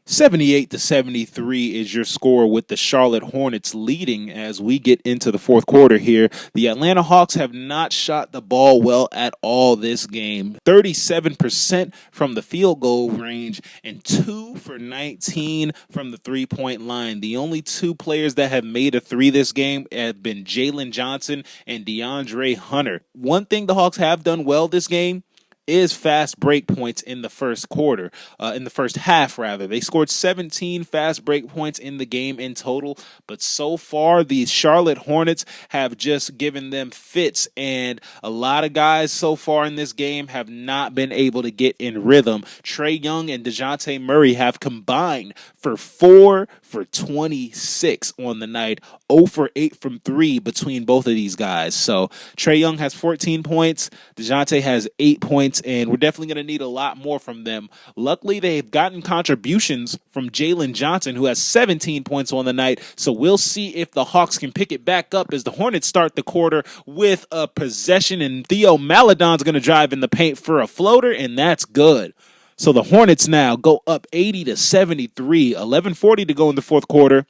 78-73 is your score, with the Charlotte Hornets leading as we get into the fourth quarter here. The Atlanta Hawks have not shot the ball well at all this game. 37% from the field goal range and 2 for 19 from the three-point line. The only two players that have made a three this game have been Jalen Johnson and DeAndre Hunter. One thing the Hawks have done well this game is fast break points in the first quarter, in the first half rather. They scored 17 fast break points in the game in total, but so far the Charlotte Hornets have just given them fits, and a lot of guys so far in this game have not been able to get in rhythm. Trae Young and DeJounte Murray have combined for 4 for 26 on the night, 0 for 8 from 3 between both of these guys. So Trae Young has 14 points, DeJounte has 8 points, and we're definitely going to need a lot more from them. Luckily, they've gotten contributions from Jalen Johnson, who has 17 points on the night, so we'll see if the Hawks can pick it back up as the Hornets start the quarter with a possession, and Theo Maledon's going to drive in the paint for a floater, and that's good. So the Hornets now go up 80-73, 11:40 to go in the fourth quarter,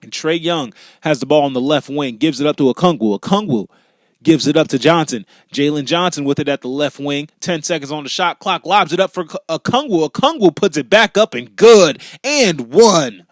and Trae Young has the ball on the left wing, gives it up to Okongwu gives it up to Johnson. Jalen Johnson with it at the left wing. 10 seconds on the shot clock. Lobs it up for Okongwu. Okongwu puts it back up and good. And one.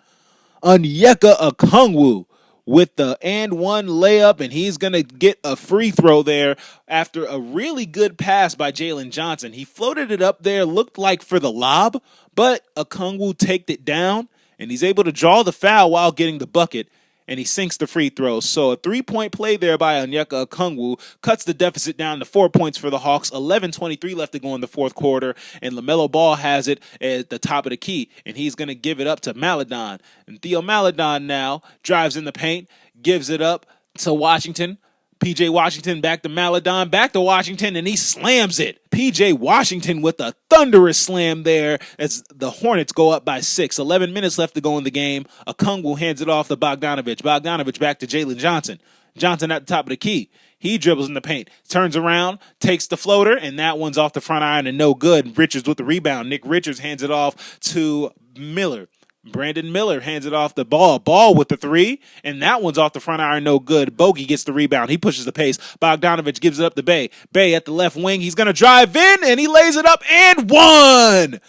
Onyeka Okongwu with the and one layup, and he's going to get a free throw there after a really good pass by Jalen Johnson. He floated it up there, looked like for the lob, but Okongwu taked it down, and he's able to draw the foul while getting the bucket, and he sinks the free throw. So a three-point play there by Onyeka Okongwu cuts the deficit down to 4 points for the Hawks. 11:23 left to go in the fourth quarter, and LaMelo Ball has it at the top of the key, and he's going to give it up to Maledon. And Theo Maledon now drives in the paint, gives it up to Washington. P.J. Washington back to Maledon, back to Washington, and he slams it. P.J. Washington with a thunderous slam there as the Hornets go up by 6. 11 minutes left to go in the game. Okongwu hands it off to Bogdanovich. Bogdanovich back to Jalen Johnson. Johnson at the top of the key. He dribbles in the paint, turns around, takes the floater, and that one's off the front iron and no good. Richards with the rebound. Nick Richards hands it off to Miller. Brandon Miller hands it off the ball with the three, and that one's off the front iron, no good. Bogey gets the rebound. He pushes the pace. Bogdanovich gives it up to Bey. Bey at the left wing. He's going to drive in, and he lays it up and one.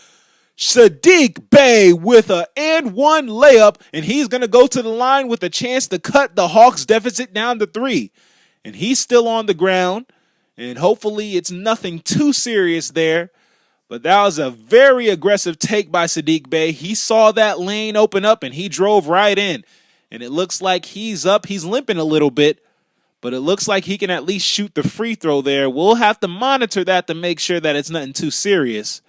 Saddiq Bey with a and one layup, and he's going to go to the line with a chance to cut the Hawks deficit down to 3. And he's still on the ground, and hopefully it's nothing too serious there. But that was a very aggressive take by Saddiq Bey. He saw that lane open up, and he drove right in. And it looks like he's up. He's limping a little bit, but it looks like he can at least shoot the free throw there. We'll have to monitor that to make sure that it's nothing too serious.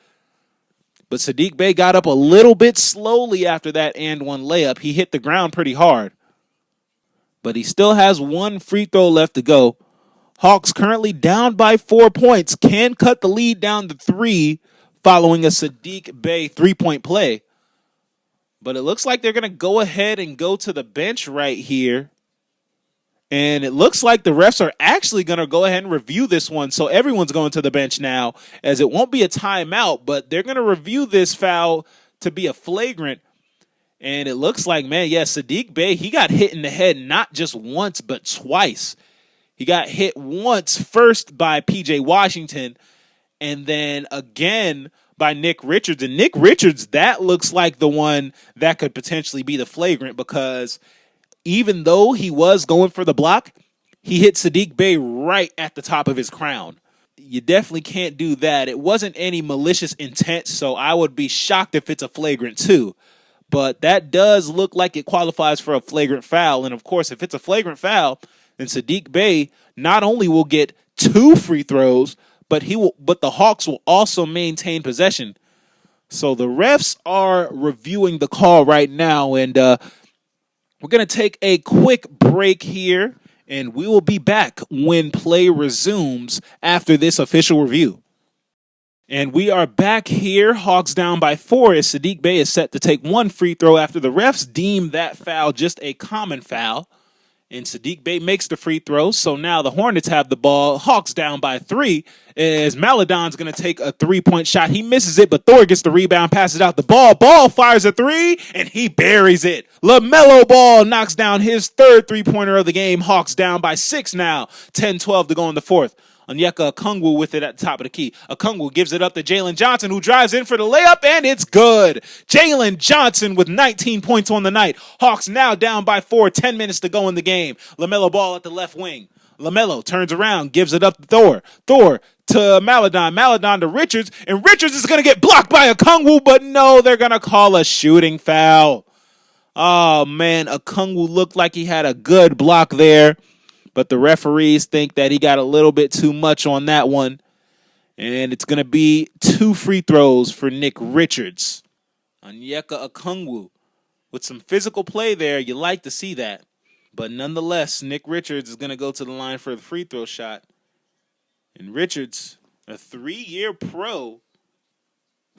But Saddiq Bey got up a little bit slowly after that and one layup. He hit the ground pretty hard. But he still has one free throw left to go. Hawks currently down by 4 points. Can cut the lead down to 3 following a Saddiq Bey three-point play. But it looks like they're going to go ahead and go to the bench right here. And it looks like the refs are actually going to go ahead and review this one. So everyone's going to the bench now, as it won't be a timeout, but they're going to review this foul to be a flagrant. And it looks like, Saddiq Bey, he got hit in the head not just once, but twice. He got hit once first by P.J. Washington, and then again by Nick Richards. And Nick Richards, that looks like the one that could potentially be the flagrant, because even though he was going for the block, he hit Saddiq Bey right at the top of his crown. You definitely can't do that. It wasn't any malicious intent, so I would be shocked if it's a flagrant too. But that does look like it qualifies for a flagrant foul. And of course, if it's a flagrant foul, then Saddiq Bey not only will get 2 free throws, but the Hawks will also maintain possession. So the refs are reviewing the call right now, and we're going to take a quick break here, and we will be back when play resumes after this official review. And we are back here. Hawks down by 4 as Saddiq Bey is set to take 1 free throw after the refs deem that foul just a common foul. And Sadiq Bey makes the free throw, so now the Hornets have the ball. Hawks down by 3 as Maladon's going to take a three-point shot. He misses it, but Thor gets the rebound, passes out the ball. Ball fires a 3, and he buries it. LaMelo Ball knocks down his third three-pointer of the game. Hawks down by 6 now. 10-12 to go in the fourth. Onyeka Okongwu with it at the top of the key. Okongwu gives it up to Jalen Johnson, who drives in for the layup, and it's good. Jalen Johnson with 19 points on the night. Hawks now down by 4, 10 minutes to go in the game. LaMelo Ball at the left wing. LaMelo turns around, gives it up to Thor. Thor to Maladon. Maladon to Richards, and Richards is going to get blocked by Okongwu, but no, they're going to call a shooting foul. Oh, man, Okongwu looked like he had a good block there. But the referees think that he got a little bit too much on that one. And it's going to be 2 free throws for Nick Richards. Onyeka Okongwu with some physical play there. You like to see that. But nonetheless, Nick Richards is going to go to the line for the free throw shot. And Richards, a 3-year pro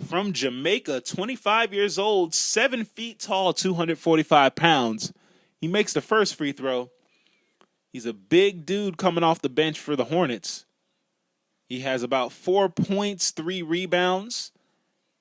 from Jamaica, 25 years old, 7 feet tall, 245 pounds. He makes the first free throw. He's a big dude coming off the bench for the Hornets. He has about 4 points, 3 rebounds,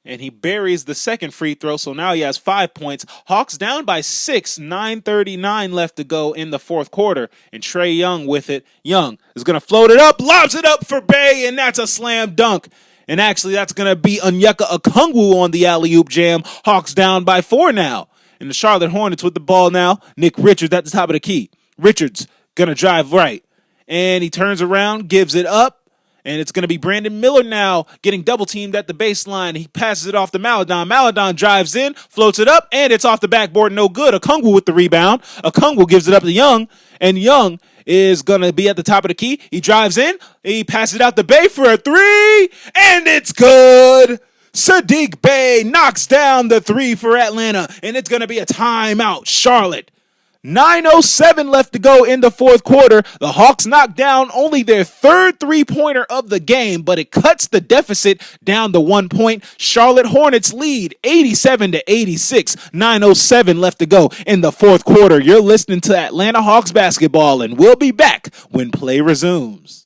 and he buries the second free throw, so now he has 5 points. Hawks down by 6, 9:39 left to go in the fourth quarter, and Trae Young with it. Young is going to float it up, lobs it up for Bey, and that's a slam dunk. And actually, that's going to be Onyeka Okongwu on the alley-oop jam. Hawks down by 4 now. And the Charlotte Hornets with the ball now. Nick Richards at the top of the key. Richards going to drive right. And he turns around, gives it up. And it's going to be Brandon Miller now getting double-teamed at the baseline. He passes it off to Maladon. Maladon drives in, floats it up, and it's off the backboard. No good. Okongwu with the rebound. Okongwu gives it up to Young. And Young is going to be at the top of the key. He drives in. He passes it out to Bey for a 3. And it's good. Sadiq Bey knocks down the 3 for Atlanta. And it's going to be a timeout. Charlotte. 9:07 left to go in the fourth quarter. The Hawks knock down only their third three-pointer of the game, but it cuts the deficit down to 1 point. Charlotte Hornets lead 87-86. 9:07 left to go in the fourth quarter. You're listening to Atlanta Hawks basketball, and we'll be back when play resumes.